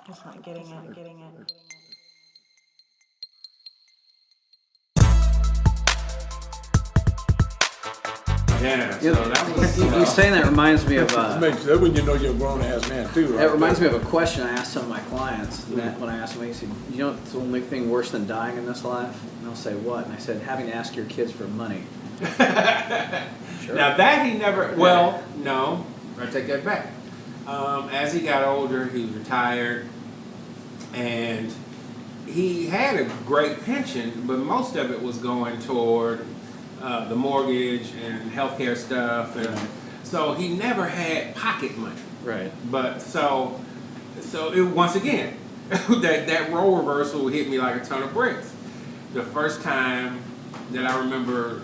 It's not getting it. Yeah, so that was. You saying that reminds me of. That's when you know you're a grown ass man too. Right? That reminds me of a question I asked some of my clients. When I asked them, he said, "You know what's the only thing worse than dying in this life?" And they'll say, "What?" And I said, "Having to ask your kids for money." Sure. Now that he never. Well, no, I take that back. As he got older, he was retired, and he had a great pension, but most of it was going toward the mortgage and healthcare stuff, and so he never had pocket money. Right. But so it, once again, that role reversal hit me like a ton of bricks. The first time that I remember,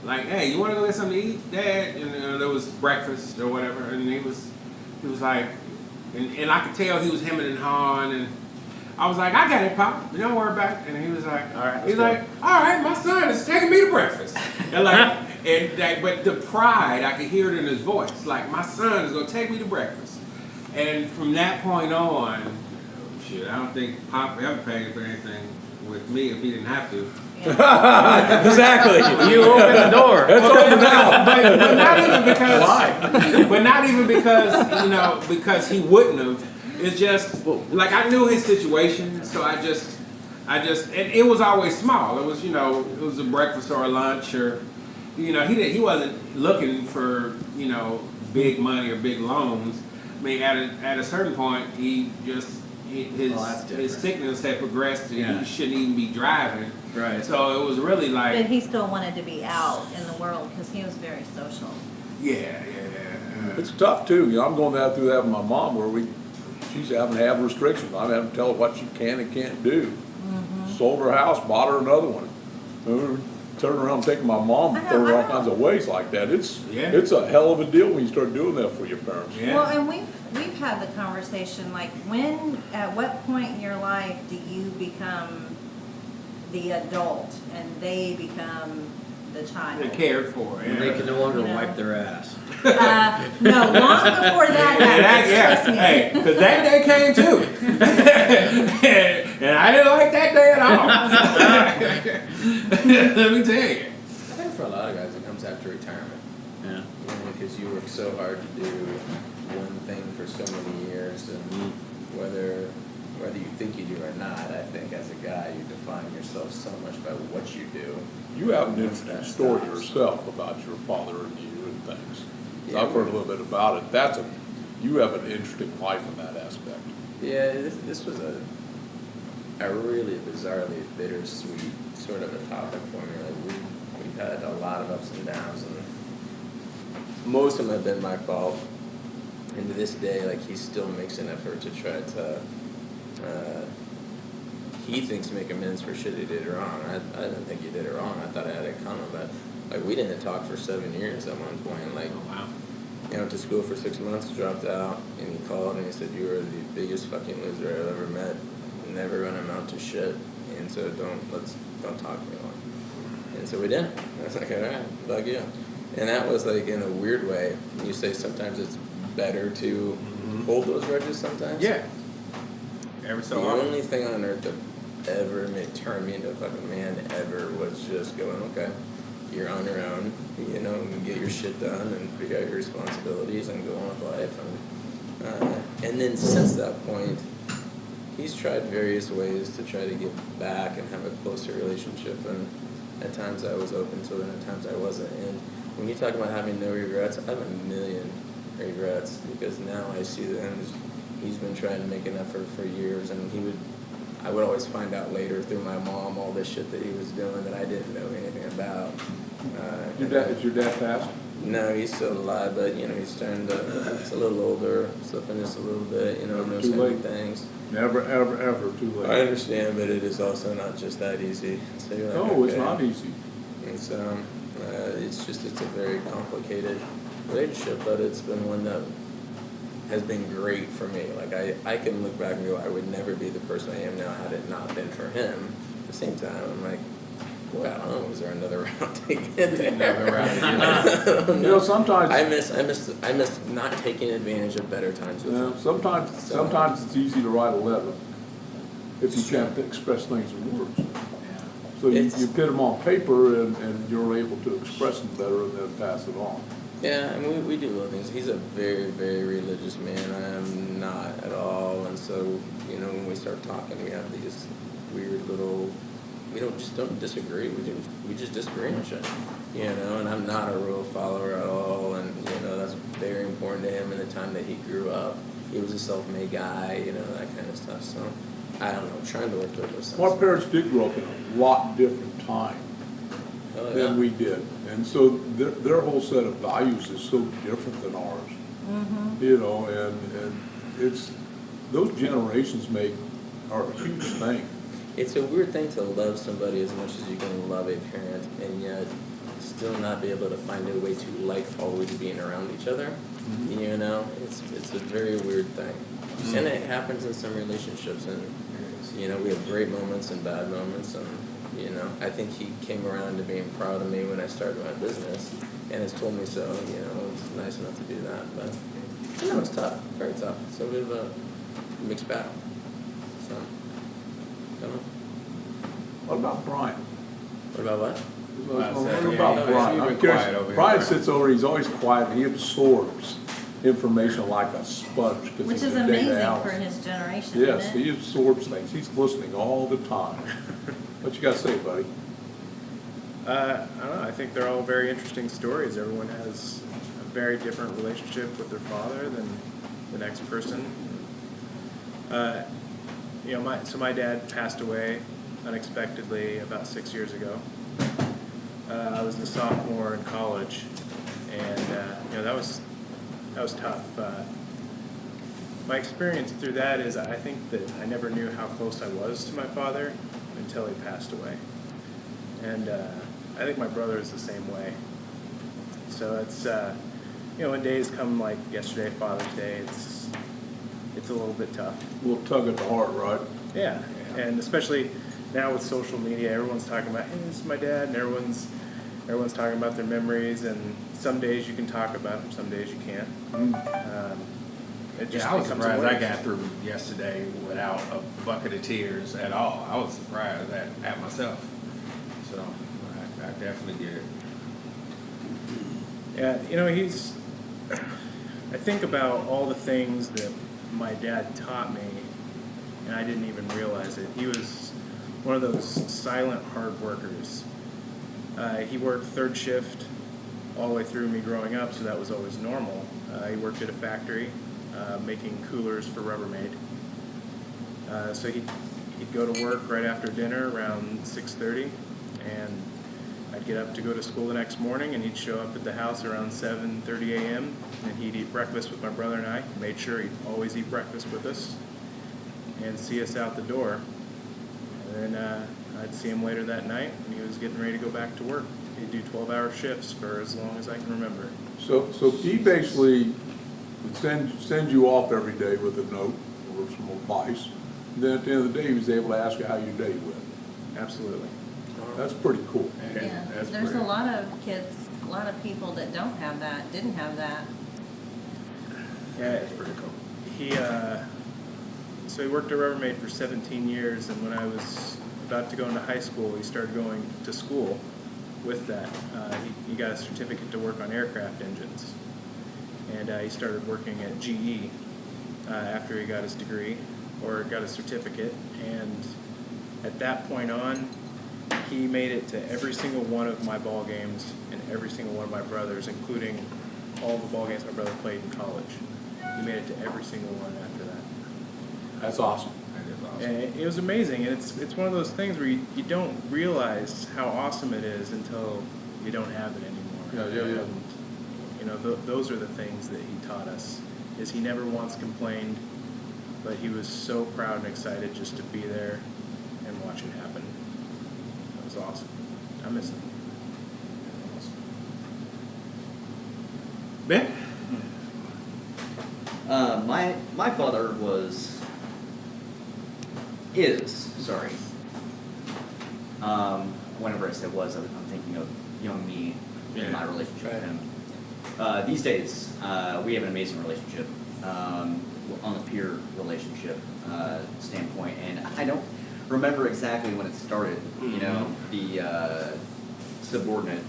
like, hey, you want to go get something to eat, Dad? And there was breakfast or whatever, and he was like, and I could tell he was hemming and hawing, and I was like, I got it, Pop. Don't worry about it. And he was like, all right, my son is taking me to breakfast. And but the pride, I could hear it in his voice. Like, my son is going to take me to breakfast. And from that point on, shit, I don't think Pop ever paid for anything with me if he didn't have to. Yeah. Exactly. You opened the door. But not even because. Why? But not even because, because he wouldn't have. It's just, like, I knew his situation, so I just, and it was always small. It was, it was a breakfast or a lunch, or, he wasn't looking for, big money or big loans. I mean, at a certain point, his sickness had progressed, and he shouldn't even be driving. Right. So it was really like. But he still wanted to be out in the world because he was very social. Yeah. It's tough too. I'm going through that with my mom, where she's having to have restrictions. I'm having to tell her what she can and can't do. Mm-hmm. Sold her house, bought her another one. Turning around and taking my mom and throwing her all kinds of ways like that. It's a hell of a deal when you start doing that for your parents. Yeah. Well, and we've had the conversation, like, at what point in your life do you become the adult and they become the child? They're cared for. Yeah. They can no longer wipe their ass. No, long before that happened. Trust me. Hey, because that day came too. And I didn't like that day at all. Let me tell you. I think for a lot of guys it comes after retirement. Yeah. Because you work so hard to do one thing for so many years, and whether you think you do or not, I think as a guy you define yourself so much by what you do. You have an interesting story yourself about your father and you and things. Yeah. I've heard a little bit about it. You have an interesting life in that aspect. Yeah, this was a really bizarrely bittersweet sort of a topic for me. Like we've had a lot of ups and downs, and most of them have been my fault. And to this day, like, he still makes an effort to try to. He thinks make amends for shit he did wrong. I didn't think he did it wrong. I thought I had it coming, but like, we didn't talk for 7 years at one point. Like, went to school for 6 months, dropped out, and he called and he said, "You are the biggest fucking loser I've ever met. Never gonna amount to shit. And so don't talk to me anymore." And so we didn't. I was like, all right, fuck you. And that was like, in a weird way, you say sometimes it's better to hold those grudges sometimes. Yeah. Every so often. The only thing on earth that ever turned me into a fucking man ever was just going, okay, you're on your own, and get your shit done and figure out your responsibilities and go on with life. And then since that point, he's tried various ways to try to get back and have a closer relationship, and at times I was open to it, and at times I wasn't. And when you talk about having no regrets, I have a million regrets, because now I see that he's been trying to make an effort for years, and I would always find out later through my mom all this shit that he was doing that I didn't know anything about. Is your dad passed? No, he's still alive, but he's starting to. He's a little older, slipping just a little bit. Knows so many things. Never, ever too late. I understand, but it is also not just that easy. So you're like, no, it's not easy. And so it's a very complicated relationship, but it's been one that has been great for me. Like, I can look back and go, I would never be the person I am now had it not been for him. At the same time, I'm like, Well, I don't know. Was there another route to get there? Another route. You know, sometimes I miss not taking advantage of better times with him. sometimes it's easy to write a letter if you can't express things in words. So you put them on paper and you're able to express them better and then pass it on. Yeah, I mean, we do little things. He's a very, very religious man. I am not at all. And so, you know, when we start talking, we have these weird little, we don't disagree. We just disagree on shit. You know, and I'm not a rule follower at all. And, you know, that's very important to him in the time that he grew up. He was a self-made guy, you know, that kind of stuff. So, I don't know, trying to work through those things. Our parents did grow up in a lot different time than we did. And so their whole set of values is so different than ours. Mm-hmm. You know, and it's, those generations are a huge thing. It's a weird thing to love somebody as much as you can love a parent, and yet still not be able to find a way to like always being around each other. Mm-hmm. You know, it's a very weird thing. Mm-hmm. And it happens in some relationships, and you know, we have great moments and bad moments, and you know, I think he came around to being proud of me when I started my business, and has told me so. You know, it's nice enough to do that, but you know, it's tough, very tough. So we have a mixed bag. So, don't know. What about Brian? What about what? What about Brian? I'm curious. Brian sits over, he's always quiet, and he absorbs information like a sponge. Which is amazing for his generation, Yes, isn't it? he absorbs things. He's listening all the time. What you got to say, buddy? I don't know. I think they're all very interesting stories. Everyone has a very different relationship with their father than the next person. You know, my dad passed away unexpectedly about 6 years ago. I was a sophomore in college, and you know, that was tough. My experience through that is I think that I never knew how close I was to my father until he passed away. And I think my brother is the same way. So it's, you know, when days come like yesterday, Father's Day, it's a little bit tough. A little tug at the heart, right? Yeah, and especially now with social media, everyone's talking about, hey, this is my dad, and everyone's talking about their memories, and some days you can talk about them, some days you can't. It just I was becomes surprised a I got through yesterday without a bucket of tears at all. I was surprised at myself. So I definitely get it. Yeah, you know, I think about all the things that my dad taught me, and I didn't even realize it. He was one of those silent hard workers. He worked third shift all the way through me growing up, so that was always normal. He worked at a factory making coolers for Rubbermaid. So he'd go to work right after dinner around 6:30, and I'd get up to go to school the next morning, and he'd show up at the house around 7:30 a.m., and he'd eat breakfast with my brother and I. He made sure he'd always eat breakfast with us and see us out the door. And then I'd see him later that night, and he was getting ready to go back to work. He'd do 12-hour shifts for as long as I can remember. So he basically would send you off every day with a note or some advice. And then at the end of the day, he was able to ask you how your day went. Absolutely. That's pretty cool. Yeah, That's there's pretty. a lot of kids, a lot of people that didn't have that. Yeah, That's pretty cool. So he worked at Rubbermaid for 17 years, and when I was about to go into high school, he started going to school with that. He got a certificate to work on aircraft engines, and he started working at GE after he got his degree, or got a certificate, and at that point on, he made it to every single one of my ball games and every single one of my brothers, including all the ball games my brother played in college. He made it to every single one after that. That's awesome. That is awesome. And it was amazing, and it's one of those things where you don't realize how awesome it is until you don't have it anymore. Yeah. And, you know, those are the things that he taught us. Is he never once complained, but he was so proud and excited just to be there and watch it happen. That was awesome. I miss him. Ben? My father is whenever I said was, I'm thinking of young me Yeah. and my relationship Right. with him. These days, we have an amazing relationship on the peer relationship standpoint, and I don't remember exactly when it started. You know, the subordinate,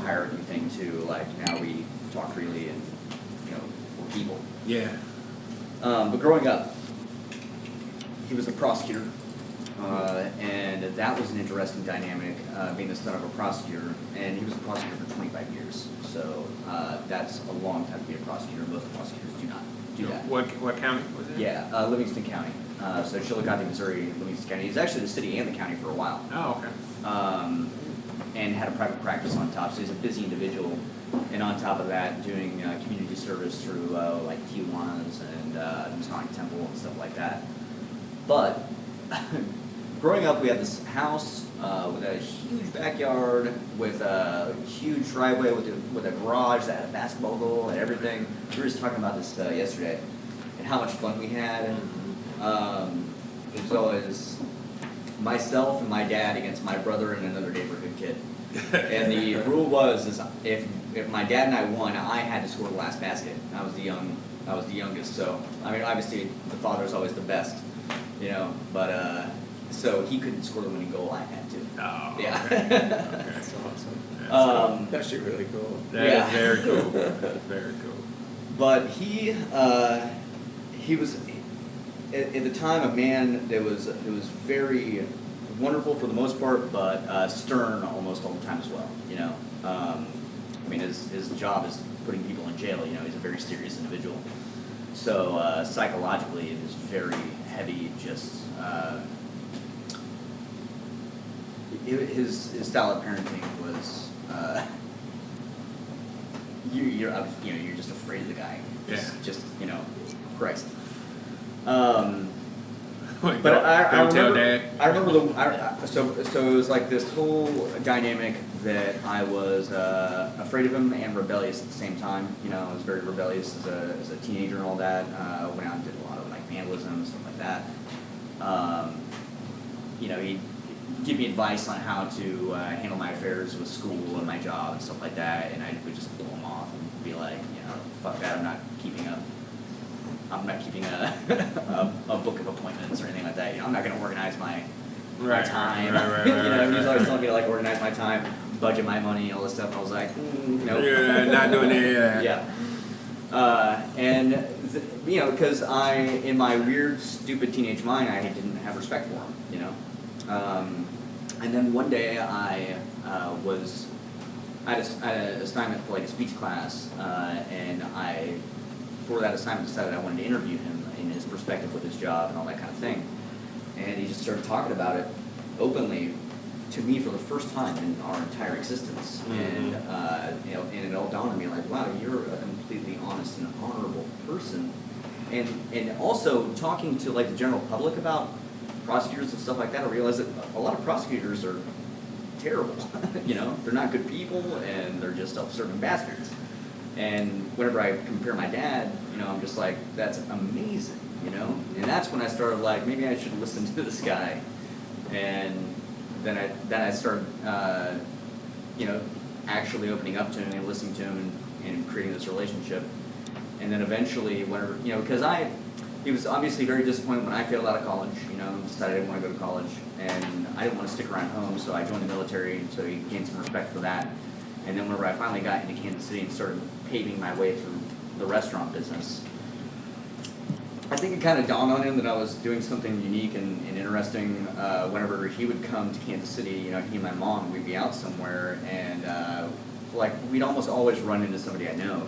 hierarchy thing to like now we talk freely and we're people. Yeah. But growing up, he was a prosecutor, and that was an interesting dynamic, being the son of a prosecutor, and he was a prosecutor for 25 years. So that's a long time to be a prosecutor. Most prosecutors do not do that. What county was it? Yeah, Livingston County. So Chillicothe, Missouri, Livingston County. He's actually the city and the county for a while. Oh, okay. And had a private practice on top. So he's a busy individual. And on top of that, doing community service through like Tijuana's and Masonic Temple and stuff like that. But growing up, we had this house with a huge backyard, with a huge driveway, with a garage that had a basketball goal and everything. We were just talking about this yesterday, and how much fun we had. It was always myself and my dad against my brother and another neighborhood kid. And the rule was if my dad and I won, I had to score the last basket. I was the youngest, so I mean obviously the father's always the best, but so he couldn't score the winning goal, I had to. Oh, Yeah. okay. That's awesome. That's actually really cool. That is very cool. That's very cool. But he was at the time a man that was very wonderful for the most part, but stern almost all the time as well. I mean, his job is putting people in jail. He's a very serious individual. So psychologically, it is very heavy. Just his style of parenting was you're just afraid of the guy. Just Christ. Wait, But I don't tell remember, Dad. I remember so it was like this whole dynamic that I was afraid of him and rebellious at the same time. I was very rebellious as a teenager and all that. Went out and did a lot of like vandalism and stuff like that. He'd give me advice on how to handle my affairs with school and my job and stuff like that, and I would just blow him off and be like, fuck that, I'm not keeping a book of appointments or anything like that. I'm not going to organize my time. He's always telling me to like organize my time, budget my money, all this stuff. I was like, nope. Yeah, not doing any of that. Yeah. Because in my weird, stupid teenage mind, I didn't have respect for him. And then one day I had an assignment for like a speech class, and for that assignment decided I wanted to interview him in his perspective with his job and all that kind of thing. And he just started talking about it openly to me for the first time in our entire existence. Mm-hmm. And it all dawned on me like, wow, you're a completely honest and honorable person. And also talking to like the general public about prosecutors and stuff like that, I realized that a lot of prosecutors are terrible. They're not good people, and they're just self-serving bastards. And whenever I compare my dad, I'm just like, that's amazing, And that's when I started like, maybe I should listen to this guy. And then I started, actually opening up to him and listening to him and creating this relationship. And then eventually, whenever, because he was obviously very disappointed when I failed out of college, decided I didn't want to go to college. And I didn't want to stick around home, so I joined the military, so he gained some respect for that. And then whenever I finally got into Kansas City and started paving my way through the restaurant business, I think it kind of dawned on him that I was doing something unique and interesting. Whenever he would come to Kansas City, he and my mom, we'd be out somewhere, and we'd almost always run into somebody I know,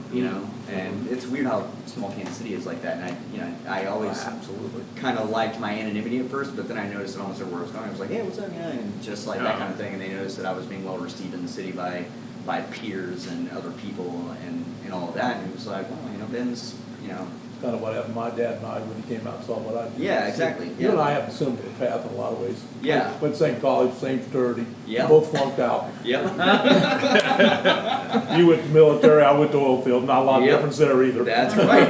And it's weird how small Kansas City is like that. And I always Absolutely. kind of liked my anonymity at first, but then I noticed that almost everywhere I was going, I was like, hey, what's up, yeah, and just like that kind of thing. And they noticed that I was being well received in the city by peers and other people and all of that. And it was like, well, Ben's, Kind of what happened to my dad and I when he came out and saw what I did. Yeah, exactly. You and I have a similar path in a lot of ways. Yeah. Went to the same college, same fraternity. Yep. Both flunked out. Yep. You went to military, I went to oil field. Not a lot of Yep. difference there either. That's right.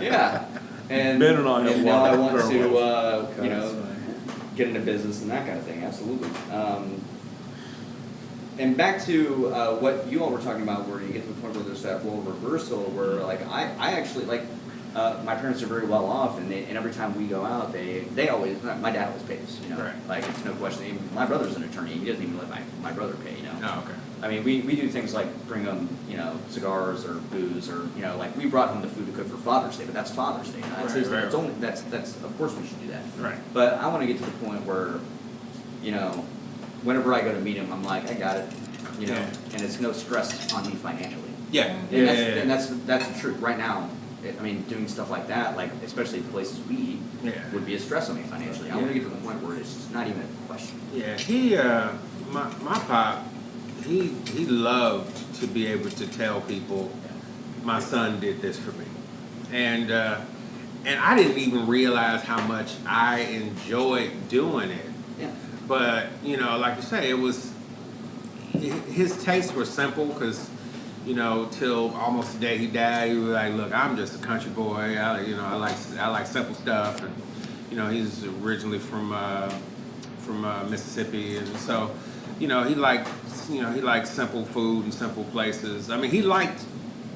Yeah. And Ben and I have a now lot I of want to, parallels. get into business and that kind of thing. Absolutely. And back to what you all were talking about, where you get to the point where there's that role reversal, where like I actually like my parents are very well off, and every time we go out, they always, my dad always pays, you know, Right. like it's no question. Even my brother's an attorney; he doesn't even let my brother pay, you know. Oh, okay. I mean, we do things like bring him, you know, cigars or booze, or you know, like we brought him the food to cook for Father's Day, but that's Father's Day. You know? It's only that's of course we should do that. Right. But I want to get to the point where, you know, whenever I go to meet him, I'm like, I got it, you know, and it's no stress on me financially. Yeah. And that's the truth. Right now, I mean, doing stuff like that, like especially the places we eat, would be a stress on me financially. I want to get to the point where it's not even a question. Yeah, my pop, he loved to be able to tell people, my son did this for me, and I didn't even realize how much I enjoyed doing it. Yeah. But you know, like you say, it was his tastes were simple because, you know, till almost the day he died, he was like, "Look, I'm just a country boy. I like simple stuff." And you know, he's originally from Mississippi, and so, you know, he liked simple food and simple places. I mean, he liked,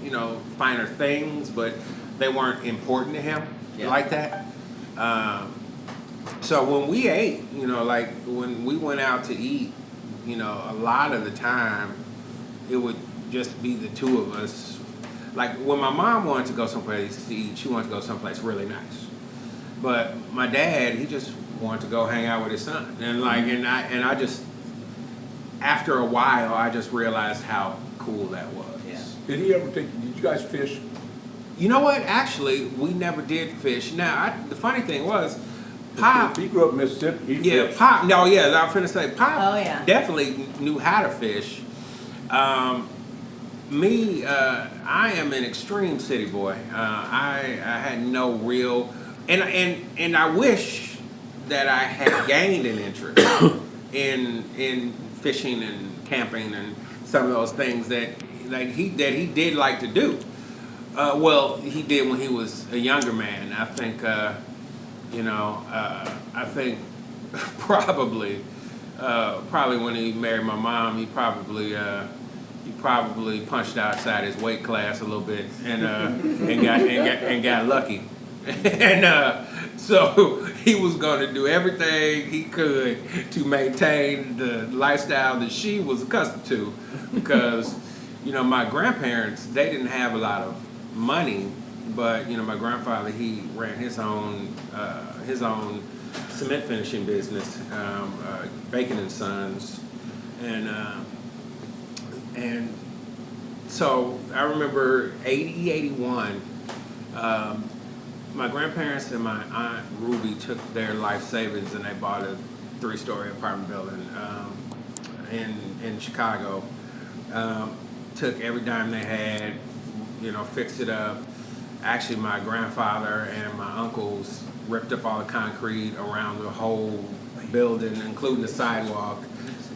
you know, finer things, but they weren't important to him like that. So when we ate, you know, like when we went out to eat, you know, a lot of the time it would just be the two of us. Like when my mom wanted to go someplace to eat, she wanted to go someplace really nice. But my dad, he just wanted to go hang out with his son. And like, and I just, after a while, I just realized how cool that was. Yeah. Did you guys fish? You know what? Actually, we never did fish. Now, the funny thing was, Pop. He grew up in Mississippi. He fished. Pop. No, yeah, I was finna say, Pop definitely knew how to fish. Me, I am an extreme city boy. I had no real, and I wish that I had gained an interest in fishing and camping and some of those things that he did like to do. Well, he did when he was a younger man. I think, I think probably when he married my mom, he probably punched outside his weight class a little bit and got lucky. And so he was going to do everything he could to maintain the lifestyle that she was accustomed to, because, you know, my grandparents, they didn't have a lot of money, but, you know, my grandfather, he ran his own cement finishing business, Bacon and Sons, and so I remember 81, my grandparents and my aunt Ruby took their life savings and they bought a 3-story apartment building in Chicago. Took every dime they had, you know, fixed it up. Actually, my grandfather and my uncles ripped up all the concrete around the whole building, including the sidewalk,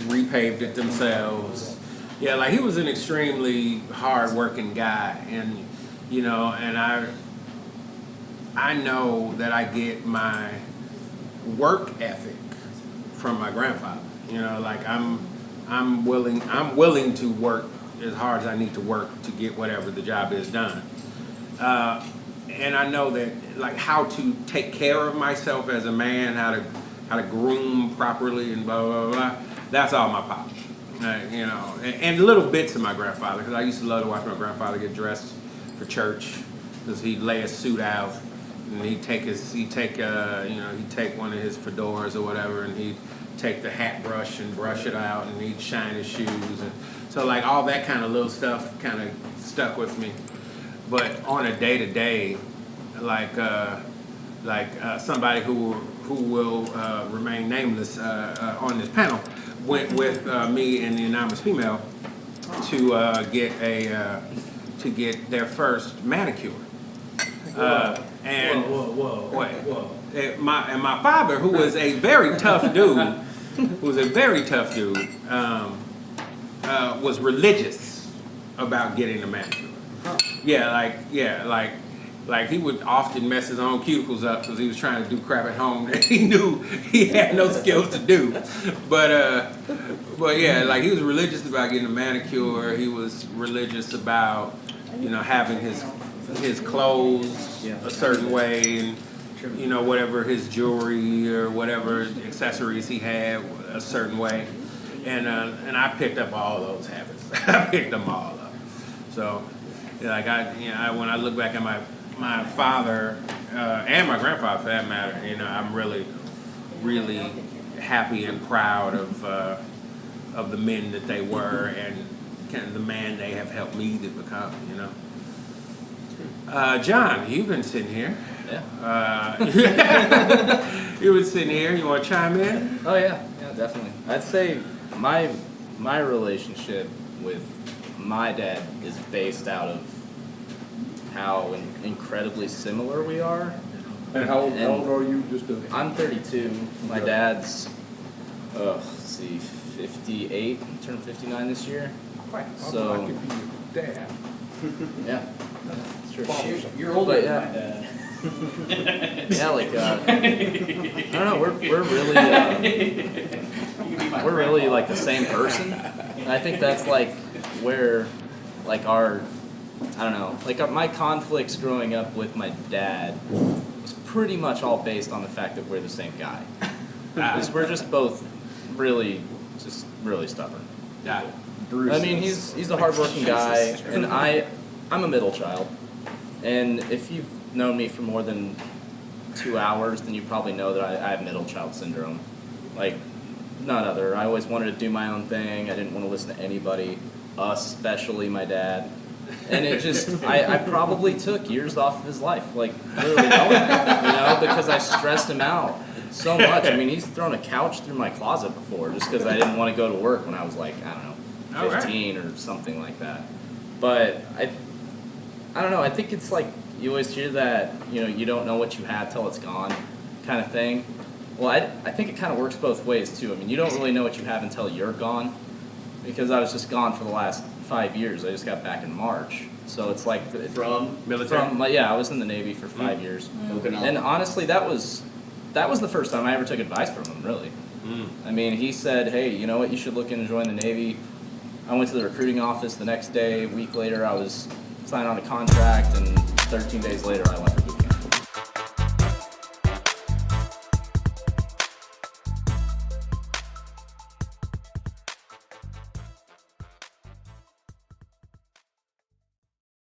repaved it themselves. Yeah, like he was an extremely hard-working guy, and you know, and I know that I get my work ethic from my grandfather. You know, like I'm willing to work as hard as I need to work to get whatever the job is done. And I know that, like, how to take care of myself as a man, how to groom properly, and blah blah blah. That's all my pop. You know, and little bits of my grandfather, because I used to love to watch my grandfather get dressed for church, because he'd lay his suit out, and he'd take one of his fedoras or whatever, and he'd take the hat brush and brush it out, and he'd shine his shoes, and so like all that kind of little stuff kind of stuck with me. But on a day to day, like somebody who will remain nameless on this panel went with me and the anonymous female to get their first manicure. And my father, who was a very tough dude, was religious about getting a manicure. Like, he would often mess his own cuticles up because he was trying to do crap at home that he knew he had no skills to do. But yeah, like, he was religious about getting a manicure. He was religious about, you know, having his clothes a certain way, and, you know, whatever his jewelry or whatever accessories he had a certain way. And I picked up all those habits. I picked them all up. So, like, when I look back at my father and my grandfather, for that matter, you know, I'm really, really happy and proud of the men that they were and kind of the man they have helped me to become. You know, John, you've been sitting here. Yeah. You've been sitting here. You want to chime in? Oh yeah, definitely. I'd say my relationship with my dad is based out of how incredibly similar we are. And how old are you? I'm 32. My dad's, let's see, 58. Turned 59 this year. So I could be your dad. yeah, sure. You're older But, than my dad. Yeah, like I don't know. We're really like the same person. And I think that's like where like our, I don't know, like my conflicts growing up with my dad was pretty much all based on the fact that we're the same guy. Because we're just both really stubborn. Yeah. I mean, he's a hardworking guy, and I'm a middle child. And if you've known me for more than 2 hours, then you probably know that I have middle child syndrome. Like, none other. I always wanted to do my own thing. I didn't want to listen to anybody, especially my dad. And it just, I probably took years off of his life, like, literally knowing that, you know, because I stressed him out so much. I mean, he's thrown a couch through my closet before just because I didn't want to go to work when I was like, I don't know, 15 or something like that. But I don't know, I think it's like, you always hear that, you know, you don't know what you have till it's gone kind of thing. Well, I think it kind of works both ways too. I mean, you don't really know what you have until you're gone, because I was just gone for the last 5 years. I just got back in March. So it's like... From military? Yeah, I was in the Navy for 5 years. And honestly, that was the first time I ever took advice from him, really. I mean, he said, hey, you know what, you should look into joining the Navy. I went to the recruiting office the next day. A week later, I was signed on a contract, and 13 days later, I went to boot camp.